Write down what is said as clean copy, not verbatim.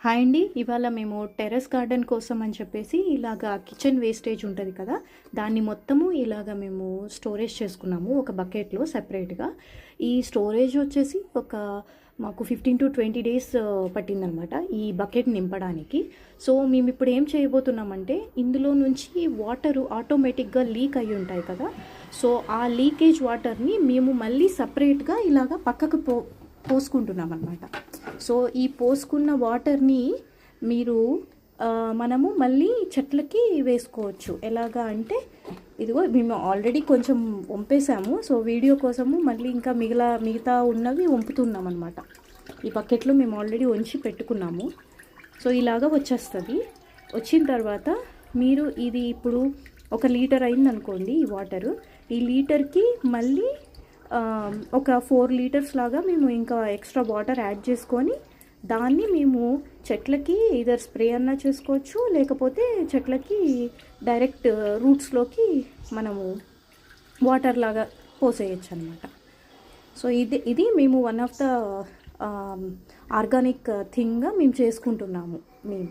Hi అండి. ఇవాళ మేము టెర్రస్ గార్డెన్ కోసం అని చెప్పేసి ఇలాగా కిచెన్ వేస్టేజ్ ఉంటుంది కదా, దాన్ని మొత్తము ఇలాగ మేము స్టోరేజ్ చేసుకున్నాము ఒక బకెట్లో సెపరేట్గా. ఈ స్టోరేజ్ వచ్చేసి మాకు 15 to 20 డేస్ పట్టిందనమాట ఈ బకెట్ నింపడానికి. సో మేము ఇప్పుడు ఏం చేయబోతున్నామంటే, ఇందులో నుంచి వాటరు ఆటోమేటిక్గా లీక్ అయ్యి ఉంటాయి కదా, సో ఆ లీకేజ్ వాటర్ని మేము మళ్ళీ సపరేట్గా ఇలాగ పక్కకు పోసుకుంటున్నాం అనమాట. సో ఈ పోసుకున్న వాటర్ని మనము మళ్ళీ చెట్లకి వేసుకోవచ్చు. ఎలాగా అంటే, ఇదిగో మేము ఆల్రెడీ కొంచెం వంపేసాము, సో వీడియో కోసము మళ్ళీ ఇంకా మిగతా ఉన్నవి వంపుతున్నాం అనమాట. ఈ బకెట్లో మేము ఆల్రెడీ వంచి పెట్టుకున్నాము. సో ఇలాగా వచ్చేస్తుంది. వచ్చిన తర్వాత ఇది ఇప్పుడు 1 లీటర్ అయింది అనుకోండి ఈ వాటరు. ఈ లీటర్కి మళ్ళీ ఒక 4 లీటర్స్ లాగా మేము ఇంకా ఎక్స్ట్రా వాటర్ యాడ్ చేసుకొని దాన్ని మేము చెట్లకి ఇదర్ స్ప్రే అన్నా చేసుకోవచ్చు, లేకపోతే చెట్లకి డైరెక్ట్ రూట్స్లోకి మనము వాటర్ లాగా పోసేయచ్చు అనమాట. సో ఇది మేము వన్ ఆఫ్ ద ఆర్గానిక్ థింగ్గా మేము చేసుకుంటున్నాము మేము.